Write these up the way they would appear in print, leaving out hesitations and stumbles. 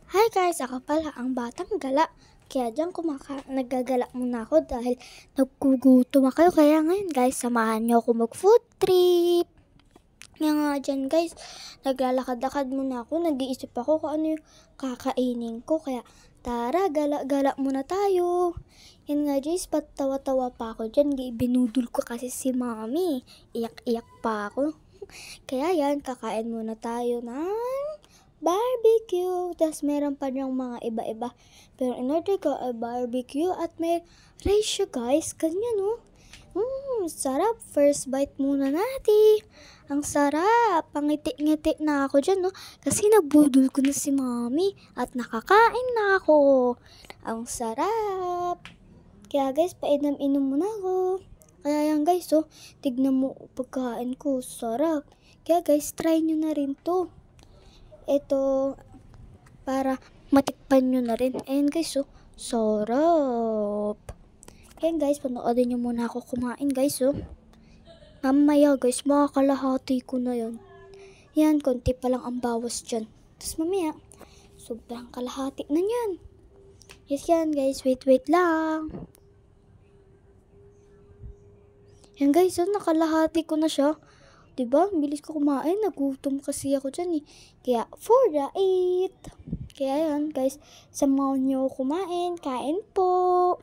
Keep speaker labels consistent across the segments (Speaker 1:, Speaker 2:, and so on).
Speaker 1: Hi guys! Ako pala ang batang gala. Kaya dyan naggagala muna ako dahil nagkugutom ako. Kaya ngayon guys, samahan niyo ako mag-food trip. Kaya nga dyan guys, naglalakad-lakad muna ako. Nag-iisip ako kung ano yung kakainin ko. Kaya tara, gala-gala muna tayo. Yan nga guys, patawa-tawa pa ako dyan. Binudol ko kasi si mami. Iyak-iyak pa ako. Kaya yan, kakain muna tayo ng barbecue. Tapos meron pa niyang mga iba-iba. Pero in-order ko ay barbecue at may rice siya guys. Ganyan oh. Sarap. First bite muna natin. Ang sarap. Pangiti-ngiti na ako dyan no. Kasi nabudol ko na si mami. At nakakain na ako. Ang sarap. Kaya guys, painam-inom muna ako. Kaya yan guys oh. Tignan mo pagkain ko. Sarap. Kaya guys, try nyo na rin to. Ito, para matikpan nyo na rin. Ayan guys, oh, sarap. Ayan guys, panoodin nyo muna ako kumain guys, oh. Mamaya guys, makakalahati ko na yan. Yan, konti pa lang ang bawas dyan. Tapos mamaya, sobrang kalahati na yan. Yes yan guys, wait lang. Yan guys, oh, nakalahati ko na siya. Diba? Bilis ko kumain. Nagutom kasi ako dyan eh. Kaya, for the eat. Kaya yan, guys. Samahan nyo kumain. Kain po.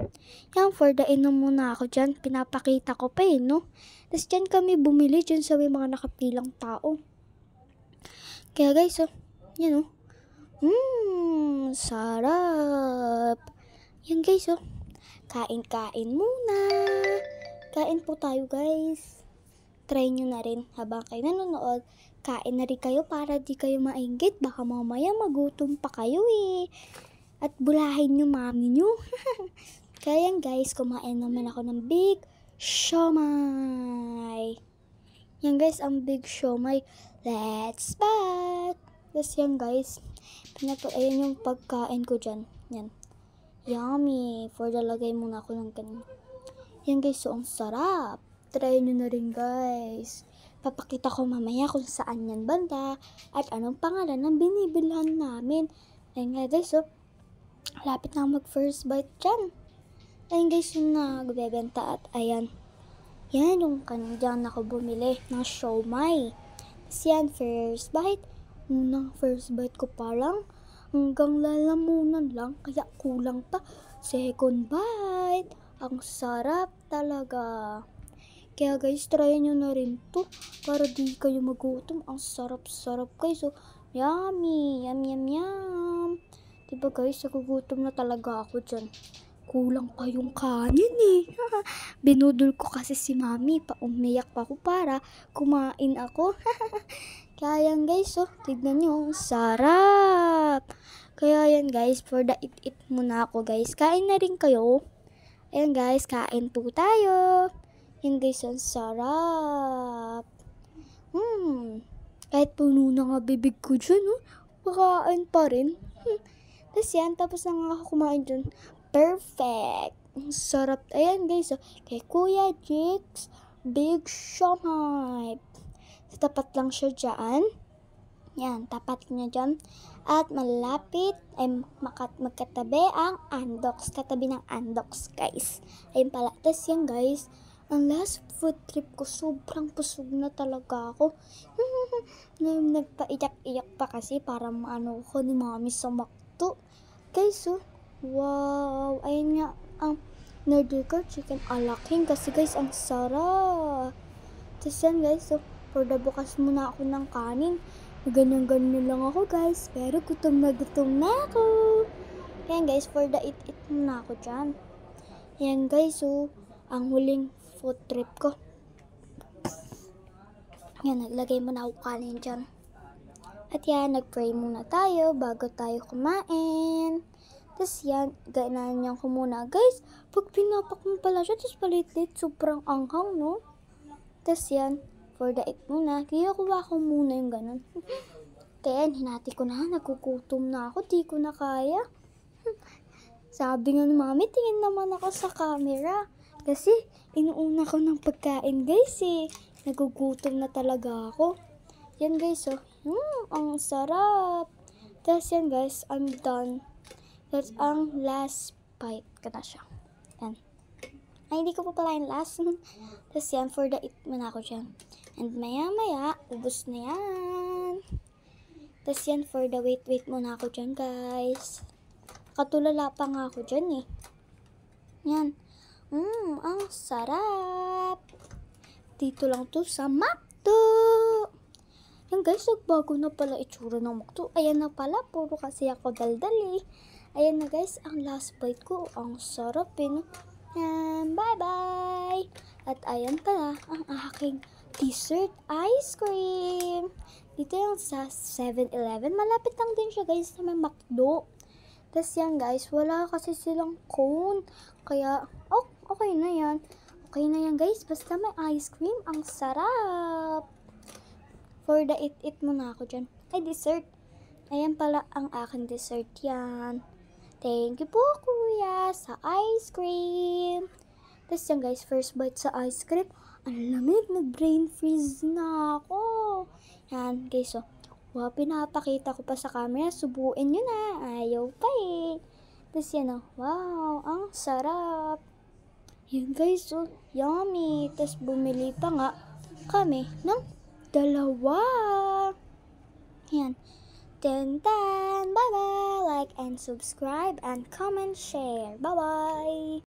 Speaker 1: Yan, for the eat na muna ako dyan. Pinapakita ko pa eh, no? Tapos dyan kami bumili. Dyan sa may mga nakapilang tao. Kaya guys, oh. Yan, oh. Sarap. Yan, guys, oh. Kain-kain muna. Kain po tayo, guys. Try nyo na rin habang kayo nanonood. Kain na rin kayo para di kayo mainggit. Baka mamaya magutom pa kayo eh. At bulahin nyo mami nyo. Kaya yan guys, kumain naman ako ng big siomay. Yan guys, ang big siomay. Let's bite! Tapos yan guys, ayan yung pagkain ko dyan. Yan. Yummy! For lagay muna ako ng ganun. Yan guys, so ang sarap. Try nyo na rin guys. Papakita ko mamaya kung saan yan banda at anong pangalan ng binibilhan namin. Ayun nga guys, so, lapit na mag first bite dyan. Ayun guys, yung nagbebenta at ayan. Yan yung kanina ako bumili ng siomay. Tapos yan, first bite. Unang first bite ko pa lang. Hanggang lalamunan lang, kaya kulang pa. Second bite. Ang sarap talaga. Kaya guys, try nyo na rin to para di kayo magutom. Ang sarap-sarap guys. So, yummy. Yum. Diba guys, nagugutom na talaga ako dyan. Kulang pa yung kanin eh. Binudol ko kasi si mami. Umiyak pa ako para kumain ako. Kaya yan guys, oh, tignan nyo. Sarap. Kaya yan guys, for the eat muna ako guys. Kain na rin kayo. Ayan guys, kain po tayo. Yan guys, ang sarap. Kahit puno na nga bibig ko dyan, oh. Makain pa rin. Tapos yan, tapos na nga ako kumain dyan. Perfect. Ang sarap. Ayan guys, oh. Kay Kuya Jix, big siomay. Sa tapat lang siya dyan. Yan, tapat niya dyan. At malapit ay magkatabi ang Andox. Katabi ng Andox, guys. Ayun pala. Tapos yan, guys. Ang last food trip ko, sobrang busog na talaga ako. Nagpaiyak-iyak pa kasi para maano ko ni mami sa McDo. Guys, oh, wow. Ayun nga, ang order ko, chicken alaking. Kasi guys, ang sarap. Tapos yan guys, so, for the bukas muna ako ng kanin. Ganyan-ganyan lang ako guys. Pero gutom na ako. Yan guys, for the eat muna ako dyan. Yan guys, so, ang huling food trip ko. Yan, naglagay muna ako kanin dyan. At yan, nag-pray muna tayo bago tayo kumain. Tapos yan, ganyan ko muna. Guys, pag pinapak mo pala siya, tapos palit-lit, sobrang anghang, no? Tapos yan, for the eat muna. Kaya kuha ko muna yung ganun. Kaya yan, hinati ko na. Nagugutom na ako. Di ko na kaya. Sabi nga ni mami, tingin naman ako sa camera. Kasi, inuuna ko ng pagkain, guys, eh. Nagugutom na talaga ako. Yan, guys, oh. Ang sarap. Tapos yan guys, I'm done. That's ang last bite ko na siya. Yan. Ay, hindi ko pa pala yung last. Tapos yan, for the eat muna ako dyan. And maya, ubos na yan. Tapos yan, for the wait muna ako dyan, guys. Katulala pa nga ako dyan, eh. Yan. Ang sarap. Dito lang to sa McDo. Yan, guys, nagbago na pala itsura ng McDo. Ayan na pala, puro kasi ako daldal, eh. Ayan na, guys, ang last bite ko. Ang sarap, eh, no? And bye-bye! At ayan pala ang aking dessert ice cream. Dito yung sa 7-Eleven. Malapit lang din siya guys sa may McDo. Tapos yan guys, wala kasi silang cone. Kaya, okay na yan. Okay na yan guys, basta may ice cream. Ang sarap! For the eat muna ako dyan. Ay, dessert. Ayan pala ang aking dessert yan. Thank you po, kuya, sa ice cream. Tapos yan, guys, first bite sa ice cream. Ang lamig, nag-brain freeze na ako. Yan, guys, so, wow, pinapakita ko pa sa camera. Subuin nyo na. Ayaw pa eh. Tapos yan, wow, ang sarap. Yan, guys, so, yummy. Tapos bumili pa nga kami ng 2. Yan. Then, bye-bye, like and subscribe and comment, share. Bye-bye.